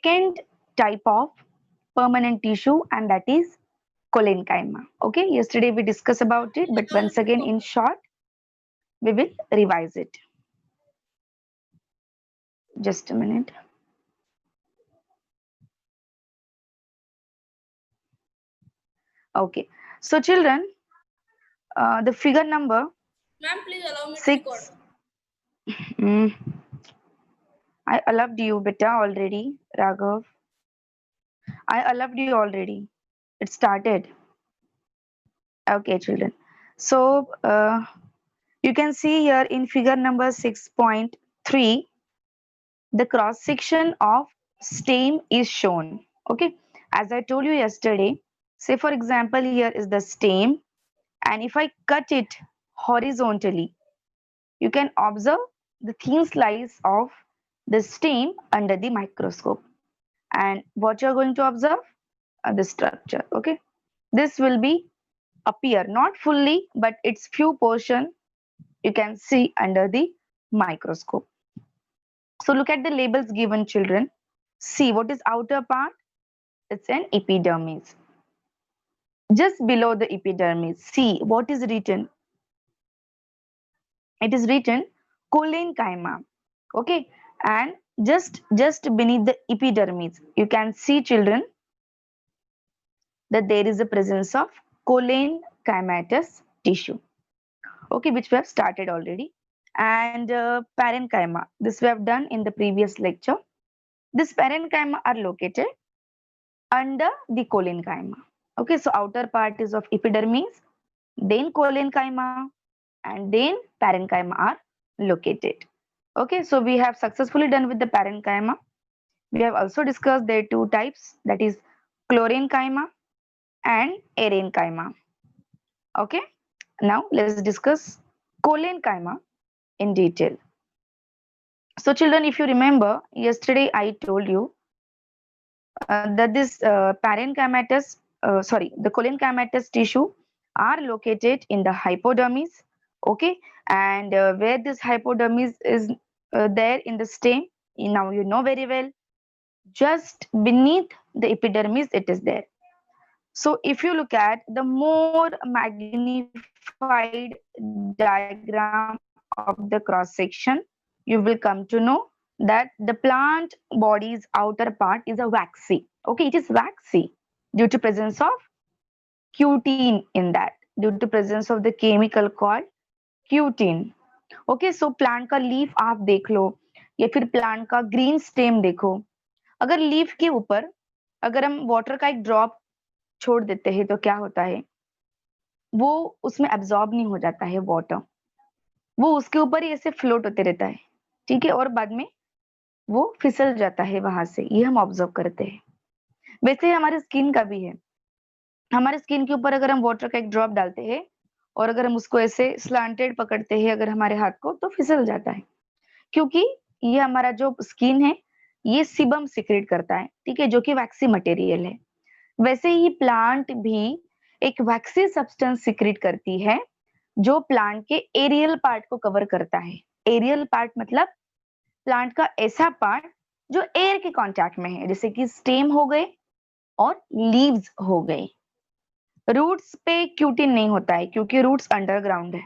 second type of permanent tissue, and that is cholenchyma. Okay, yesterday we discussed about it, but once again in short, we will revise it. Just a minute. Okay, so children, the figure number Ma'am, please allow me to record. 6. Mm, I allowed you beta already, Raghav. I allowed you already. It started. Okay, children. So you can see here in figure number 6.3, the cross section of stem is shown. Okay, as I told you yesterday, say for example, here is the stem, and if I cut it horizontally, you can observe the thin slice of the stem under the microscope. And what you're going to observe? The structure. Okay, this will be appear not fully, but its few portion you can see under the microscope. So look at the labels given, children. See what is outer part? It's an epidermis. Just below the epidermis, see what is written. It is written cholenchyma. Okay, and just beneath the epidermis, you can see, children, that there is a presence of cholenchymatous tissue. Okay, which we have started already. And parenchyma, this we have done in the previous lecture. This parenchyma are located under the cholenchyma. Okay, so outer part is of epidermis, then cholenchyma, and then parenchyma are located. Okay, so we have successfully done with the parenchyma. We have also discussed their two types, that is chlorenchyma and arenchyma. Okay, now let's discuss cholenchyma in detail. So children, if you remember, yesterday I told you that this the cholenchymatous tissue are located in the hypodermis. Okay, and where this hypodermis is there in the stem, now you know very well, just beneath the epidermis it is there. So if you look at the more magnified diagram of the cross section, you will come to know that the plant body's outer part is a waxy. Okay, it is waxy due to presence of cutin in that, due to presence of the chemical called cutin. Okay, so plant का leaf आप देख लो या फिर plant का green stem देखो, अगर leaf के ऊपर अगर हम वाटर का एक ड्रॉप छोड़ देते हैं तो क्या होता है, वो उसमें एब्जॉर्ब नहीं हो जाता है वाटर, वो उसके ऊपर ही ऐसे फ्लोट होते रहता है, ठीक है, और बाद में वो फिसल जाता है वहां से, ये हम ऑब्जर्व करते हैं। वैसे ही हमारे स्किन का भी है, हमारे स्किन के ऊपर अगर हम वाटर का एक ड्रॉप डालते हैं और अगर हम उसको ऐसे स्लांटेड पकड़ते हैं अगर हमारे हाथ को, तो फिसल जाता है, क्योंकि ये हमारा जो स्किन है ये सीबम सिक्रेट करता है, ठीक है, जो कि वैक्सी मटेरियल है। वैसे ही प्लांट भी एक वैक्सी सब्सटेंस सिक्रेट करती है जो प्लांट के एरियल पार्ट को कवर करता है। एरियल पार्ट मतलब प्लांट का ऐसा पार्ट जो एयर के कांटेक्ट में है, जैसे कि स्टेम हो गए और लीव्स हो गए। रूट्स पे क्यूटिन नहीं होता है क्योंकि रूट्स अंडरग्राउंड है,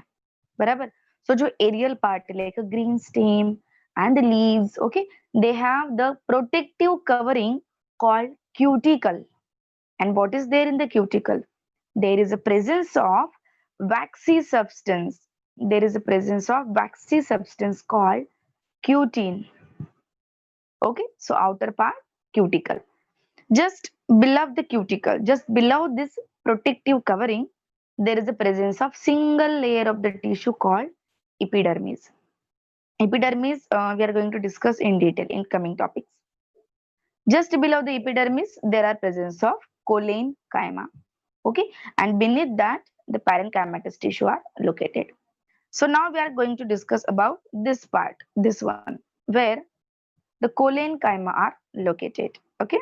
बराबर। सो जो aerial part like green stem and the leaves, okay, they have the protective covering called cuticle. And what is there in the cuticle? There is a presence of waxy substance. There is a presence of waxy substance called cutin. Okay, so outer part, cuticle. Just below the cuticle, just below this protective covering, there is a presence of single layer of the tissue called epidermis. Epidermis, we are going to discuss in detail in coming topics. Just below the epidermis, there are presence of cholenchyma. Okay, and beneath that, the parenchymatous tissue are located. So now we are going to discuss about this part, this one, where the cholenchyma are located. Okay.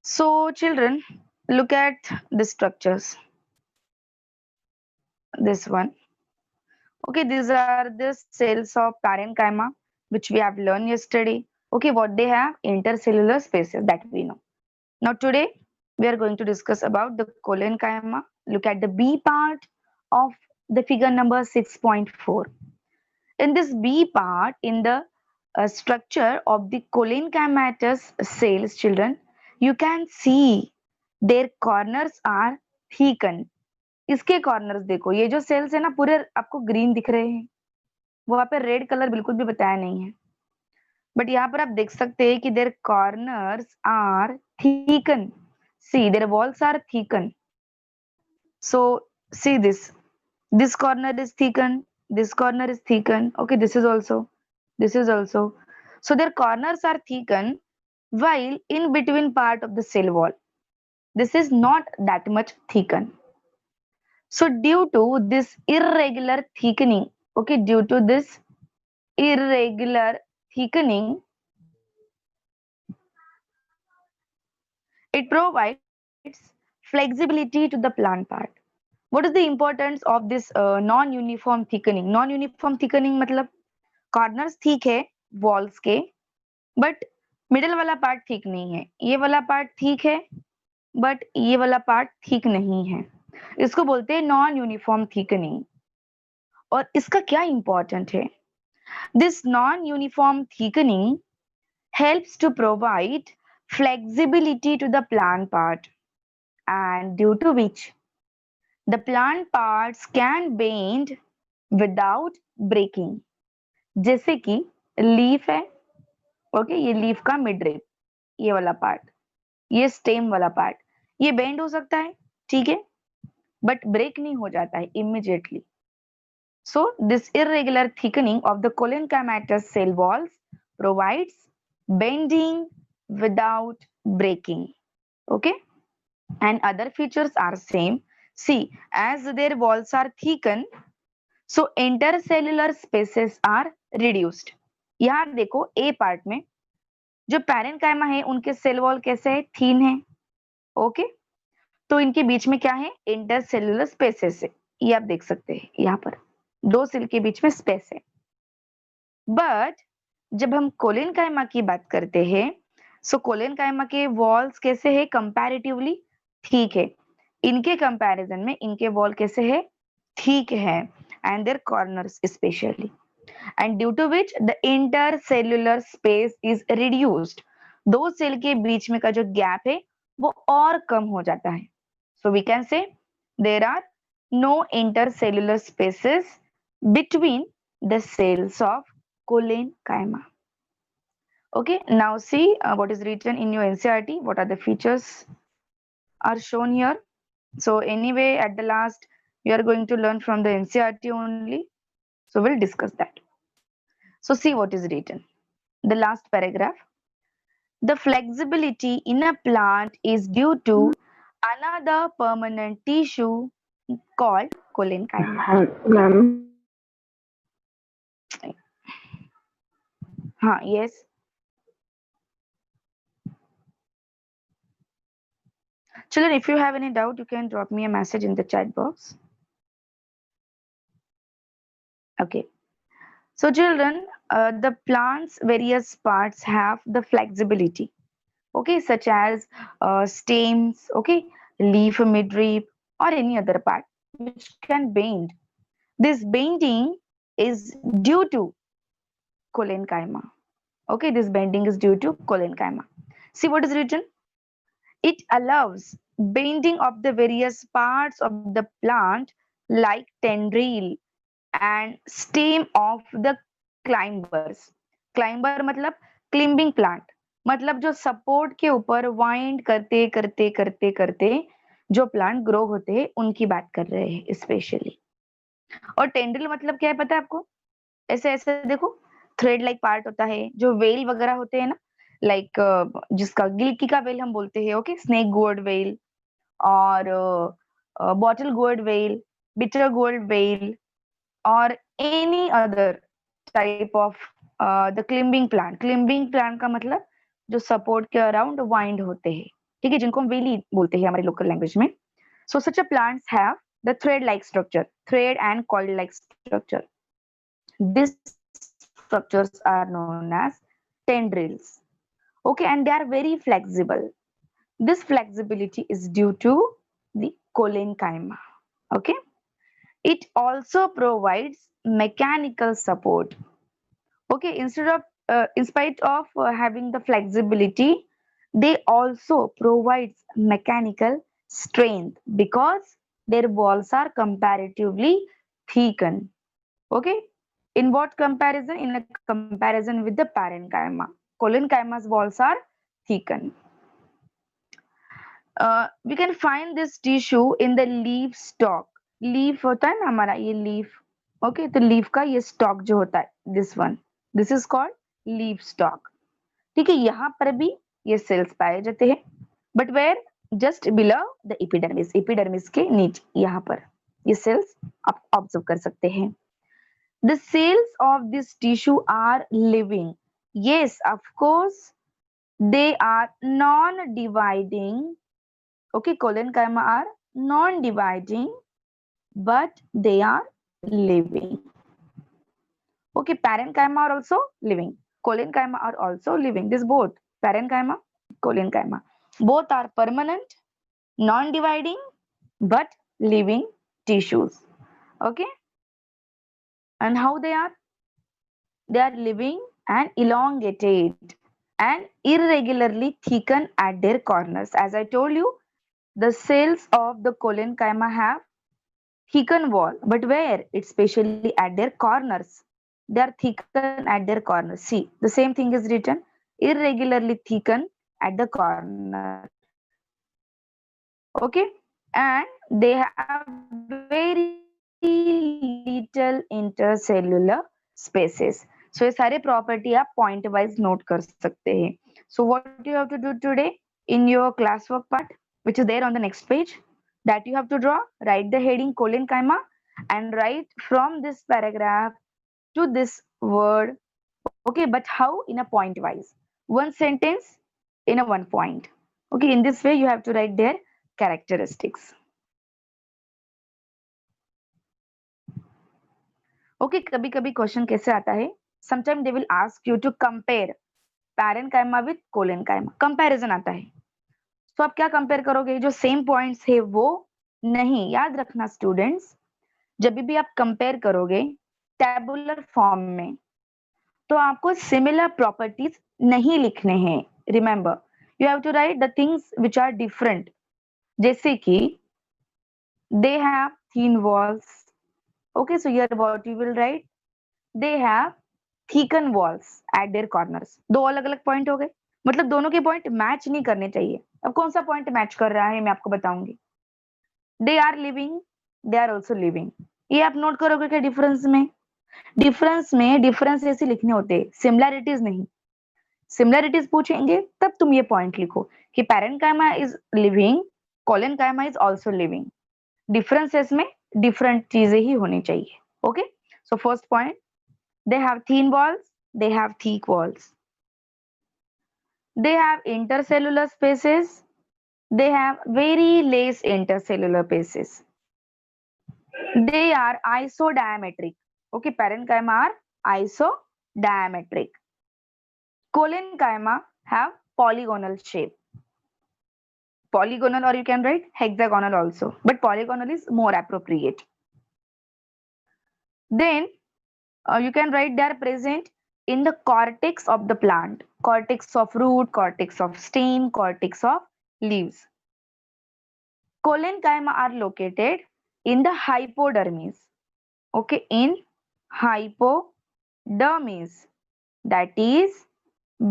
So children, look at the structures. This one. Okay, these are the cells of parenchyma, which we have learned yesterday. Okay, what they have? Intercellular spaces that we know. Now today we are going to discuss about the collenchyma. Look at the B part of the figure number 6.4. In this B part, in the structure of the collenchymatous cells, children, you can see their corners are thickened. इसके corners देखो, ये जो sales है ना पूरे आपको green दिख रहे हैं, वहां पे रेड कलर बिल्कुल भी बताया नहीं है, बट यहाँ पर आप देख सकते हैं कि their corners are thicken. See their walls are thicken. So see this corner is thickened, this corner is thickened. Okay, this is also. So their corners are thickened while in between part of the cell wall, this is not that much thickened. So due to this irregular thickening, okay, due to this irregular thickening, it provides flexibility to the plant part. What is the importance of this non-uniform thickening? Non-uniform thickening मतलब corners ठीक है walls के, but middle वाला part ठीक नहीं है. ये वाला पार्ट ठीक है, बट ये वाला पार्ट ठीक नहीं है. इसको बोलते हैं नॉन यूनिफॉर्म थीकनिंग. और इसका क्या इंपॉर्टेंट है? This non uniform thickening helps to provide flexibility to the plant part, and due to which the plant parts can bend without breaking. जैसे कि लीफ है, ओके, ये लीफ का मिड रिप, ये वाला पार्ट, ये स्टेम वाला पार्ट, ये बेंड हो सकता है, ठीक है, बट ब्रेक नहीं हो जाता है immediately. So this irregular thickening of the collenchymatous cell walls provides bending without breaking. Okay, and other features are same. See, as their walls are thickened, so intercellular spaces are reduced. यहाँ देखो ए part में जो parenchyma है उनके cell wall कैसे है? थीन है. Okay, तो इनके बीच में क्या है? इंटरसेल्युलर स्पेसेस है. ये आप देख सकते हैं, यहाँ पर दो सेल के बीच में स्पेस है. बट जब हम कोलेनकाइमा की बात करते हैं, सो कोलेनकाइमा के वॉल्स कैसे है? कंपैरेटिवली ठीक है. इनके कंपैरिजन में इनके वॉल कैसे है? ठीक है, and their corners specially, and due to which the intercellular space is reduced. दो सेल के बीच में का जो गैप है वो और कम हो जाता है. So we can say there are no intercellular spaces between the cells of collenchyma. Okay, now see what is written in your NCERT. What are the features are shown here. So anyway, at the last we are going to learn from the NCERT only. So we'll discuss that. So see what is written. The last paragraph. The flexibility in a plant is due to another permanent tissue called collenchyma. Ma'am Yes. Children, if you have any doubt, you can drop me a message in the chat box. Okay. So children, the plant's various parts have the flexibility. Okay, such as stems, okay, leaf, midrib, or any other part which can bend. This bending is due to collenchyma. Okay, this bending is due to collenchyma. See what is written? It allows bending of the various parts of the plant like tendril and stem of the climbers. Climber मतलब climbing plant, मतलब जो support के ऊपर wind करते करते करते करते जो प्लांट ग्रो होते हैं उनकी बात कर रहे हैं स्पेशली. और टेंड्रिल मतलब क्या है पता है आपको? ऐसे ऐसे देखो, थ्रेड लाइक पार्ट होता है, जो वेल वगैरह होते हैं ना, लाइक जिसका गिल्की का वेल हम बोलते हैं. ओके, स्नेक गोर्ड वेल और बॉटल गोर्ड वेल, बिटर गोर्ड वेल, और any other type of the climbing plant. Climbing plant का मतलब जो सपोर्ट के अराउंड वाइंड होते हैं, ठीक है, जिनको हम वेली बोलते हैं हमारे लोकल लैंग्वेज में. So such a plants have the thread like structure, thread and coil like structure. These structures are known as tendrils. Okay, and they are very flexible. This flexibility is due to the collenchyma. Okay, it also provides mechanical support. Okay, in spite of having the flexibility, they also provides mechanical strength because their walls are comparatively thickened. Okay, in what comparison? In a comparison with the parenchyma. Collenchyma's walls are thickened. We can find this tissue in the leaf stalk. Leaf होता है ना हमारा, ये leaf. Okay, तो leaf का ये stock जो होता है, this one, this is called leaf stock. ठीक है, यहाँ पर भी ये सेल्स पाए जाते हैं, but where, just below the epidermis. Epidermis के नीचे यहाँ पर ये सेल्स आप ऑब्जर्व कर सकते हैं. The cells of this tissue are living. Yes, of course, they are non-dividing. Okay, collenchyma are non-dividing, but they are living. Okay, parenchyma are also living. Collenchyma are also living. This both, parenchyma, collenchyma, both are permanent, non-dividing, but living tissues. Okay, and how they are? They are living and elongated and irregularly thickened at their corners. As I told you, the cells of the collenchyma have thickened wall, but where? It's especially at their corners. They are thickened at their corners. See, the same thing is written, irregularly thickened at the corner. Okay, and they have very little intercellular spaces. So ये सारे property आप point wise note कर सकते हैं. So what you have to do today in your classwork part, which is there on the next page, that you have to draw, write the heading collenchyma and write from this paragraph to this word. Okay, but how? In a point wise, one sentence in a one point. Okay, in this way you have to write their characteristics. Okay, कभी कभी question कैसे आता है, sometime they will ask you to compare parenchyma with collenchyma. Comparison आता है, तो आप क्या कंपेयर करोगे? जो सेम पॉइंट्स है वो नहीं. याद रखना स्टूडेंट्स, जब भी आप कंपेयर करोगे टैबुलर फॉर्म में, तो आपको सिमिलर प्रॉपर्टीज नहीं लिखने हैं. Remember, you have to write the things which are different. जैसे कि they have thin walls. Okay, so here what you will write, they have thicken walls at their corners. दो अलग अलग पॉइंट हो गए, मतलब दोनों के पॉइंट मैच नहीं करने चाहिए. अब कौन सा पॉइंट मैच कर रहा है मैं आपको बताऊंगी. They are living, they are also living. ये आप नोट करोगे क्या डिफरेंस में? डिफरेंस ऐसे लिखने होते हैं, सिमिलैरिटीज नहीं. सिमिलैरिटीज पूछेंगे तब तुम ये पॉइंट लिखो कि parenchyma is living, collenchyma is also living. Differences में डिफरेंट चीजें ही होनी चाहिए. Okay, so first point, they have thin walls, they have thick walls. They have intercellular spaces, they have very less intercellular spaces. They are isodiametric. Okay, parenchyma are isodiametric. Collenchyma have polygonal shape. Polygonal, or you can write hexagonal also, but polygonal is more appropriate. Then you can write they are present in the cortex of the plant, cortex of root, cortex of stem, cortex of leaves. Collenchyma are located in the hypodermis. Okay, in hypodermis, that is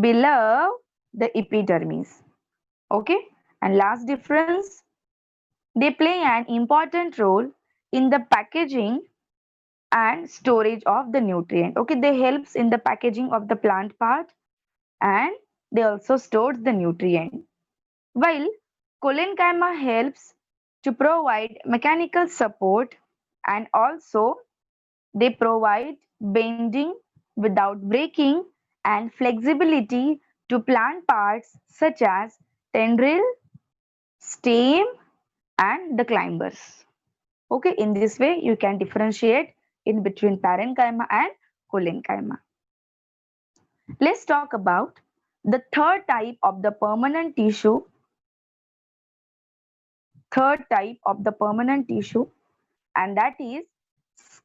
below the epidermis. Okay, and last difference, they play an important role in the packaging and storage of the nutrient. Okay, they helps in the packaging of the plant part and they also stores the nutrient. While collenchyma helps to provide mechanical support, and also they provide bending without breaking and flexibility to plant parts such as tendril, stem and the climbers. Okay, in this way you can differentiate in between parenchyma and collenchyma. Let's talk about the third type of the permanent tissue. Third type of the permanent tissue, and that is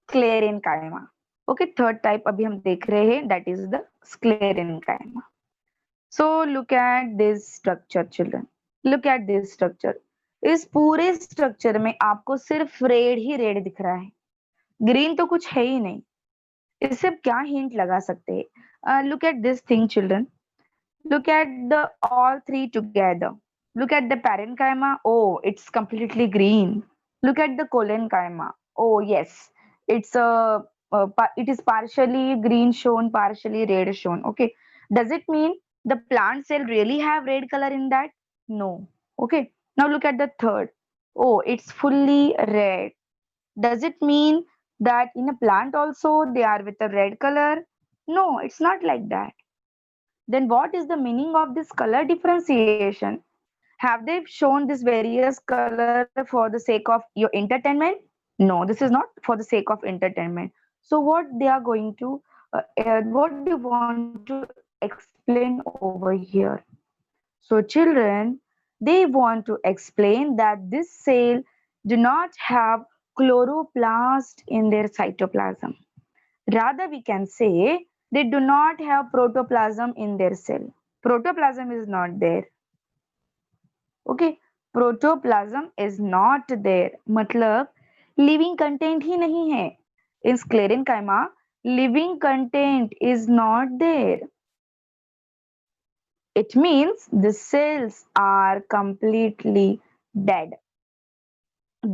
sclerenchyma. Okay, third type अभी हम देख रहे हैं, that is the sclerenchyma. So look at this structure, children. Look at this structure. इस पूरे structure में आपको सिर्फ रेड ही रेड दिख रहा है, ग्रीन तो कुछ है ही नहीं. इससे क्या हिंट लगा सकते हैं? Look at this thing, children. Look at the all three together. Look at the parenchyma. Oh, it's completely green. Look at the collenchyma. Oh, yes, it's it is partially green shown, partially red shown. Okay, does it mean the plant cell really have red color in that? No. Okay, now look at the third. Oh, it's fully red. Does it mean that in a plant also they are with a red color? No, it's not like that. Then what is the meaning of this color differentiation? Have they shown this various color for the sake of your entertainment? No, this is not for the sake of entertainment. So what they are going to, what they want to explain over here? So children, they want to explain that this cell do not have chloroplast in their cytoplasm. Rather, we can say they do not have protoplasm in their cell. Protoplasm is not there. Okay, protoplasm is not there. मतलब living content ही नहीं है. In sclerenchyma, living content is not there. It means the cells are completely dead.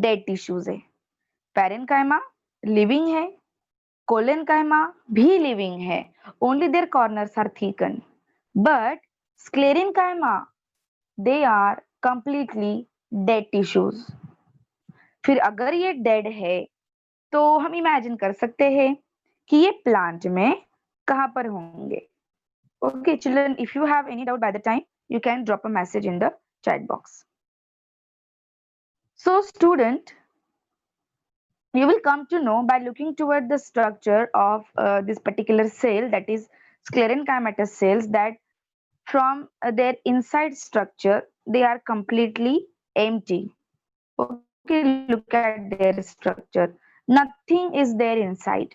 Dead tissues है. Parenchyma living है. Collenchyma भी living है. Only their corners are thickened. But sclerenchyma, they are completely dead tissues. फिर अगर ये dead है तो हम imagine कर सकते हैं कि ये plant में कहाँ पर होंगे. Okay, children, if you have any doubt by the time, you can drop a message in the chat box. So student, you will come to know by looking toward the structure of this particular cell, that is sclerenchymatous cells, that from their inside structure they are completely empty. Okay, look at their structure. Nothing is there inside.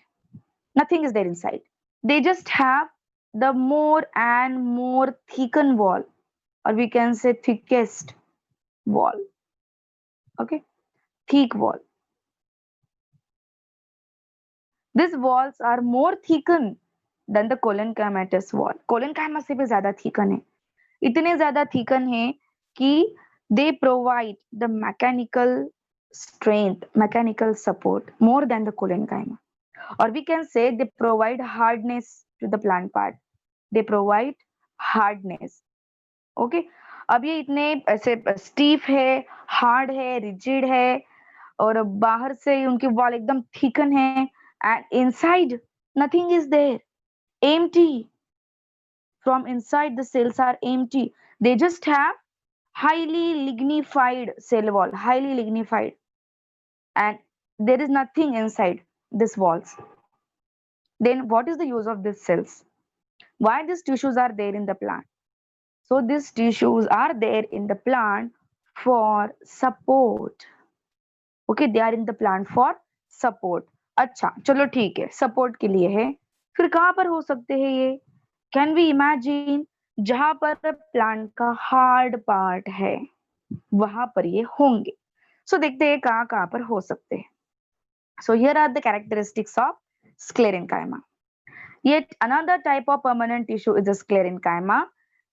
Nothing is there inside. They just have the more and more thickened wall, or we can say thickest wall. Okay, thick wall. These walls are more thickened than the collenchymatous wall. Collenchyma से भी ज्यादा thicken है. इतने ज्यादा thicken है कि they provide the mechanical strength, mechanical support more than the collenchyma. Or we can say they provide hardness to the plant part. They provide hardness. Okay, अब ये इतने ऐसे स्टीफ है, हार्ड है, रिजिड है, और बाहर से उनकी वॉल एकदम थिकन है, and inside nothing is there, empty. From inside the cells are empty. They just have highly lignified cell wall, highly lignified, and there is nothing inside these walls. Then what is the use of these cells? Why these tissues are there in the plant? So these tissues are there in the plant for support. Okay, they are in the plant for support. अच्छा, चलो ठीक है, support के लिए है. फिर कहाँ पर हो सकते हैं ये? कैन वी इमेजिन जहां पर प्लांट का हार्ड पार्ट है वहां पर ये होंगे. सो देखते हैं कहाँ कहाँ पर हो सकते हैं. So here are the characteristics of sclerenchyma. Yet another type of permanent tissue is the sclerenchyma.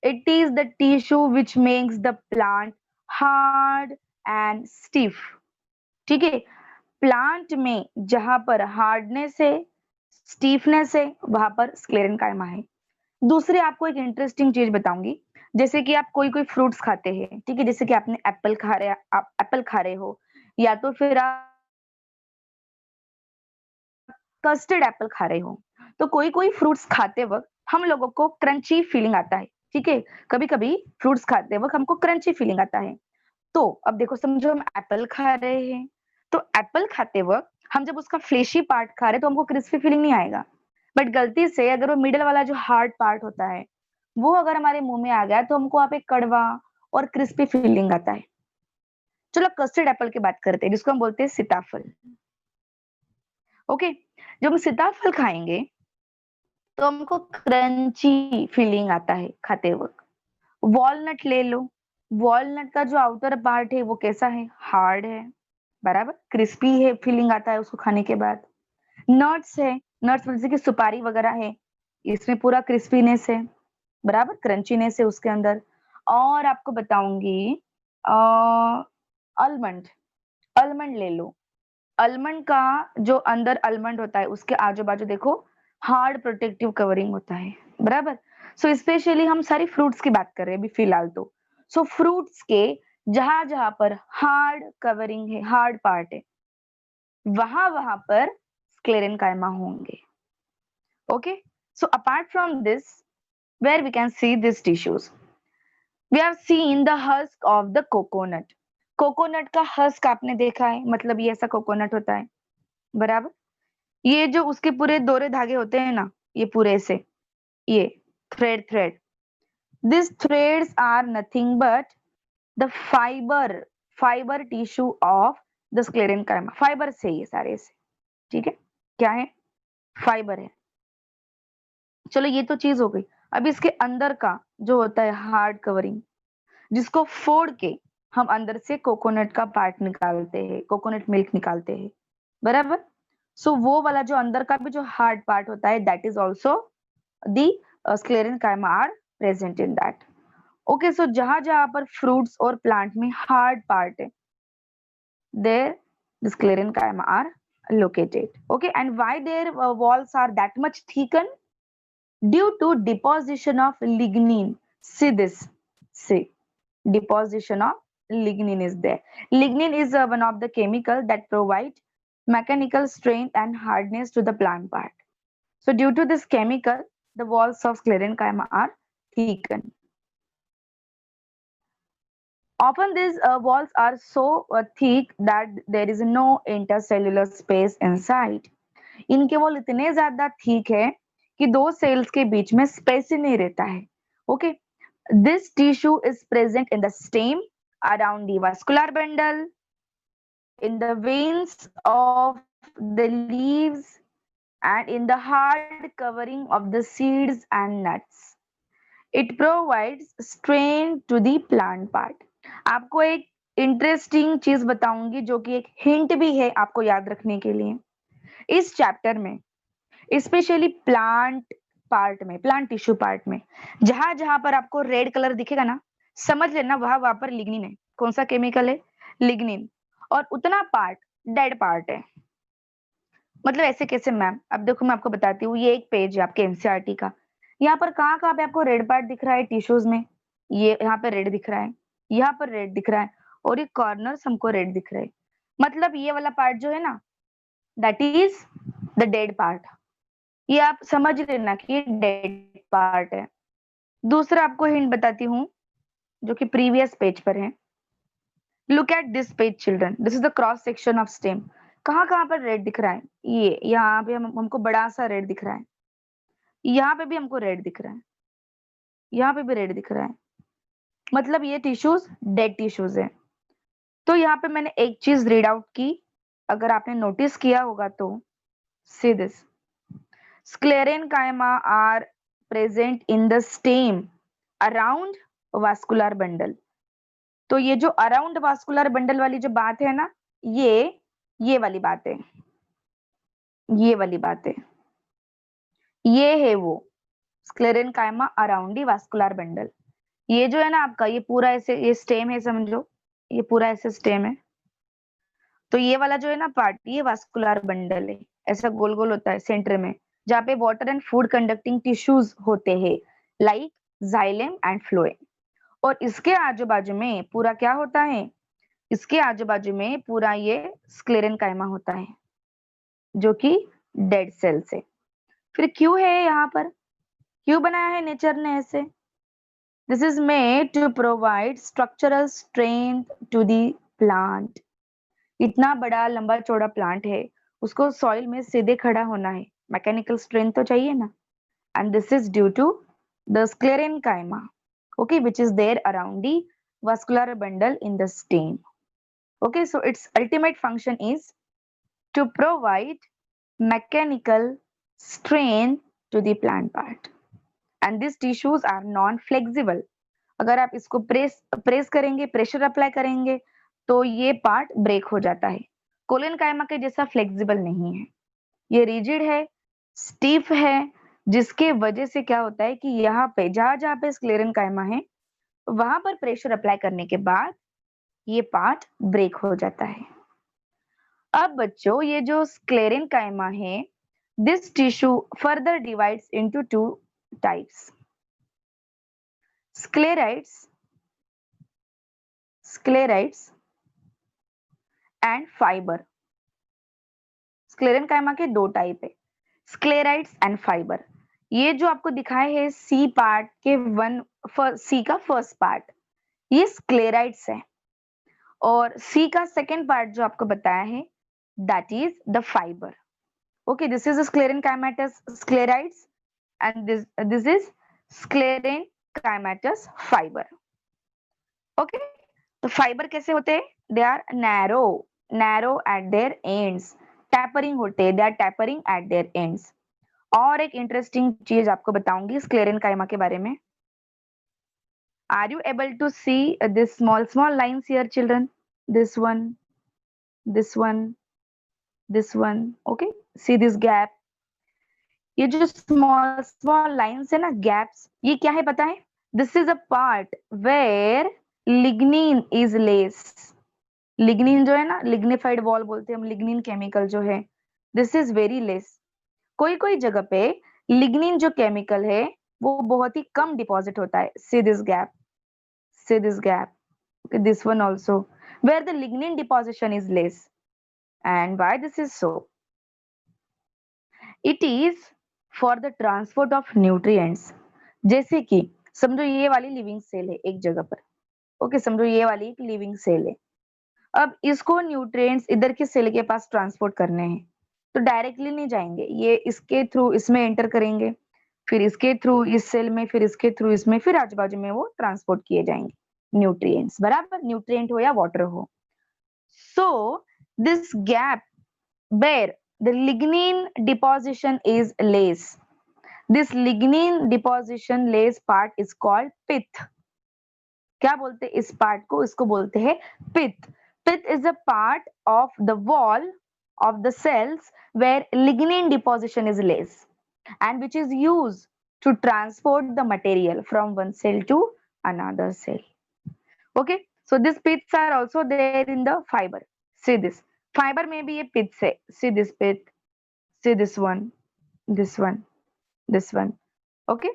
It is the tissue which makes the plant hard and stiff. ठीक है, प्लांट में जहां पर हार्डनेस है, स्टीफनेस है, वहां पर स्क्लेरेंकाइमा है. दूसरी आपको एक इंटरेस्टिंग चीज बताऊंगी. जैसे कि आप कोई कोई फ्रूट्स खाते हैं, ठीक है, जैसे कि आपने एप्पल खा रहे, आप एप्पल खा रहे हो, या तो फिर आप कस्टर्ड एप्पल खा रहे हो, तो कोई कोई फ्रूट्स खाते वक्त हम लोगों को क्रंची फीलिंग आता है. ठीक है, कभी कभी फ्रूट्स खाते वक्त हमको क्रंची फीलिंग आता है. तो अब देखो, समझो हम एप्पल खा रहे हैं, तो एप्पल खाते वक्त हम जब उसका फ्लेशी पार्ट खा रहे हैं तो हमको क्रिस्पी फीलिंग नहीं आएगा. बट गलती से अगर वो मिडल वाला जो हार्ड पार्ट होता है वो अगर हमारे मुंह में आ गया तो हमको वहां पे कड़वा और क्रिस्पी फीलिंग आता है। चलो कस्टर्ड एप्पल की बात करते हैं जिसको हम बोलते हैं सीताफल। ओके, जब हम सीताफल खाएंगे तो हमको क्रंची फीलिंग आता है खाते वक्त। वॉलनट ले लो, वॉलनट का जो आउटर पार्ट है वो कैसा है, हार्ड है, बराबर क्रिस्पी है, फीलिंग आता है उसको खाने के बाद। नट्स है, नट्स जैसे कि सुपारी वगैरह है, इसमें पूरा क्रिस्पीनेस है, बराबर क्रंचीनेस है उसके अंदर। और आपको बताऊंगी आलमंड, आलमंड ले लो, आलमंड का जो अंदर आलमंड होता है उसके आजू बाजू देखो हार्ड प्रोटेक्टिव कवरिंग होता है, बराबर। सो स्पेशली हम सारी फ्रूट्स की बात कर रहे हैं अभी फिलहाल तो। सो फ्रूट्स के जहां जहां पर हार्ड कवरिंग है, हार्ड पार्ट है, वहां वहां पर स्क्लेरेंकाइमा होंगे। Okay, so apart from this where we can see these tissues, we have seen the husk of the coconut. Coconut का हस्क आपने देखा है, मतलब ये ऐसा कोकोनट होता है, बराबर। ये जो उसके पूरे दोरे धागे होते हैं ना, ये पूरे से, ये thread, this threads are nothing but the fibre tissue of the sclerenchyma. Fibre से ये सारे से, ठीक है, क्या है, फाइबर है। चलो ये तो चीज हो गई। अब इसके अंदर का जो होता है हार्ड कवरिंग, जिसको फोड़ के हम अंदर से कोकोनट का पार्ट निकालते हैं, कोकोनट मिल्क निकालते हैं, बराबर। सो वो वाला जो अंदर का भी जो हार्ड पार्ट होता है, that is also the sclerenchyma are present in that. Okay, so जहां जहां पर फ्रूट्स और प्लांट में हार्ड पार्ट है, there the sclerenchyma are located. Okay, and why their walls are that much thickened? Due to deposition of lignin. See this, see, deposition of lignin is there. Lignin is one of the chemical that provide mechanical strength and hardness to the plant part. So due to this chemical, the walls of sclerenchyma are thickened. Often these walls are so thick that there is no intercellular space inside. इनके wall इतने ज्यादा thick है कि दो sales के बीच में space ही नहीं रहता है। Okay, this tissue is present in the stem, around the vascular bundle, in the veins of the leaves, and in the hard covering of the seeds and nuts. It provides strain to the plant part. आपको एक interesting चीज बताऊंगी जो कि एक hint भी है आपको याद रखने के लिए। इस चैप्टर में स्पेशली प्लांट पार्ट में, प्लांट टिश्यू पार्ट में, जहां जहां पर आपको रेड कलर दिखेगा ना, समझ लेना वहां पर लिग्निन है। कौन सा केमिकल है, लिग्निन। और उतना पार्ट डेड पार्ट है। मतलब ऐसे कैसे मैम, अब देखो मैं आपको बताती हूँ, ये एक पेज है आपके एनसीईआरटी का, यहाँ पर कहाँ कहाँ पे आपको रेड पार्ट दिख रहा है टिश्यूज में, ये यहाँ पे रेड दिख रहा है, यहाँ पर रेड दिख रहा है, और ये कॉर्नर्स हमको रेड दिख रहे हैं। मतलब ये वाला पार्ट जो है ना, that is the dead part. ये आप समझ लेना कि ये डेड पार्ट है। दूसरा आपको हिंट बताती हूँ जो कि प्रीवियस पेज पर है। Look at this page children, this is the cross section of stem. कहाँ पर रेड दिख रहा है, ये यहाँ पे हमको बड़ा सा रेड दिख रहा है, यहाँ पे भी हमको रेड दिख रहा है, यहाँ पे भी रेड दिख रहा है। मतलब ये टिश्यूज डेड टिश्यूज है। तो यहाँ पे मैंने एक चीज रीड आउट की, अगर आपने नोटिस किया होगा तो, see this, sclerenchyma are present in the stem around vascular bundle. तो ये जो अराउंड वास्कुलर बंडल वाली जो बात है ना, ये वाली बात है, ये वाली बात है, ये है वो sclerenchyma around the vascular bundle. ये जो है ना आपका, ये पूरा ऐसे, ये स्टेम है समझो, ये पूरा ऐसे स्टेम है। तो ये वाला जो है ना पार्ट, ये वास्कुलर बंडल है, ऐसा गोल गोल होता है सेंटर में, जहाँ पे water and food conducting tissues होते हैं, लाइक जाइलम एंड फ्लोएम। और इसके आजू बाजू में पूरा क्या होता है, इसके आजू बाजू में पूरा ये स्क्लेरेंकाइमा होता है, जो कि डेड सेल से। फिर क्यों है यहाँ पर, क्यों बनाया है नेचर ने ऐसे? This is made to provide structural strength to the plant. इतना बड़ा लंबा चौड़ा प्लांट है, उसको सॉइल में सीधे खड़ा होना है, मैकेनिकल स्ट्रेंथ तो चाहिए ना, and this is due to the sclerenchyma, okay, which is there around the vascular bundle in the stem. Okay, so its ultimate function is to provide mechanical strain to the plant part, and these tissues are non-flexible. अगर आप इसको press करेंगे, pressure apply करेंगे, तो ये part break हो जाता है। कोलेनकाइमा के जैसा फ्लेक्सिबल नहीं है, ये रिजिड है, स्टीफ है, जिसके वजह से क्या होता है कि यहाँ पे जहां पे स्क्लेरेनकाइमा है, वहां पर प्रेशर अप्लाई करने के बाद ये पार्ट ब्रेक हो जाता है। अब बच्चों, ये जो स्क्लेरेनकाइमा है, this tissue further divides into two types, sclereids and fibre. Sclerenchyma के दो टाइप है, स्क्लेराइड्स एंड फाइबर। ये जो आपको दिखाए है सी पार्ट के सी का फर्स्ट पार्ट, ये स्क्लेराइड्स है, और सी का सेकेंड पार्ट जो आपको बताया है, that is the fibre. Okay, this is sclerenchymatous sclereids and this is sclerenchymatous fibre. Okay, तो फाइबर कैसे होते हैं? They are narrow at their ends, tapering होते हैं, they are tapering at their ends. और एक इंटरेस्टिंग चीज आपको बताऊंगी स्क्लेरेनकाइमा के बारे में। Are you able to see this small lines here, children? This one, this one, this one. Okay, see this gap. ये जो small lines है ना, gaps, ये क्या है पता है? This is a part where lignin is less. Lignin जो है ना, lignified wall बोलते हैं हम, lignin chemical जो है, this is very less. कोई जगह पे lignin जो chemical है, वो बहुत ही कम डिपॉजिट होता है. See this gap. See this gap. Okay, this one also, where the lignin deposition is less. And why this is so? It is for the transport of nutrients. जैसे कि समझो ये वाली लिविंग सेल है एक जगह पर, ओके, समझो ये वाली एक लिविंग सेल है। अब इसको न्यूट्रिएंट्स इधर के सेल के पास ट्रांसपोर्ट करने हैं, तो डायरेक्टली नहीं जाएंगे, ये इसके थ्रू इसमें एंटर करेंगे, फिर इसके थ्रू इस सेल में, फिर इसके थ्रू इसमें, फिर आजू बाजू में वो ट्रांसपोर्ट किए जाएंगे न्यूट्रिएंट्स, बराबर, न्यूट्रिएंट हो या वाटर हो। So this gap where the lignin deposition is less, this lignin deposition less part is called pith. क्या बोलते हैं इस पार्ट को? इसको बोलते हैं pith. Pith is a part of the wall of the cells where lignin deposition is less and which is used to transport the material from one cell to another cell. Okay, so these piths are also there in the fiber. See this fiber में भी ये piths है. See this pith, see this one, this one, this one. Okay,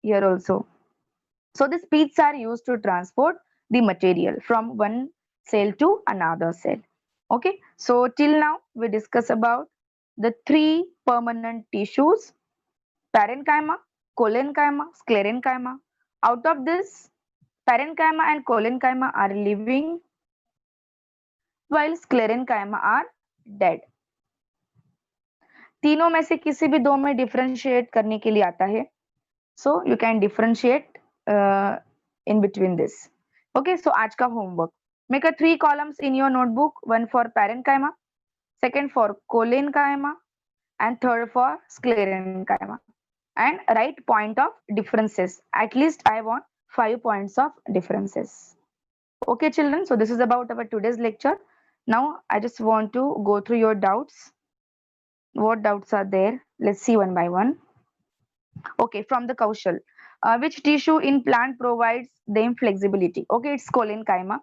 here also. So these piths are used to transport the material from one cell to another cell. Okay, so till now we discuss about the three permanent tissues: parenchyma, collenchyma, sclerenchyma. Out of this, parenchyma and collenchyma are living while sclerenchyma are dead. तीनों में से किसी भी दो में differentiate करने के लिए आता है, so you can differentiate in between this. Okay, so आज का homework, make a 3 columns in your notebook, one for parenchyma, second for collenchyma, and third for sclerenchyma, and write point of differences. At least I want 5 points of differences. Okay children, so this is about our today's lecture. Now I just want to go through your doubts. What doubts are there? Let's see one by one. Okay, from the Kaushal, which tissue in plant provides them flexibility? Okay, it's collenchyma.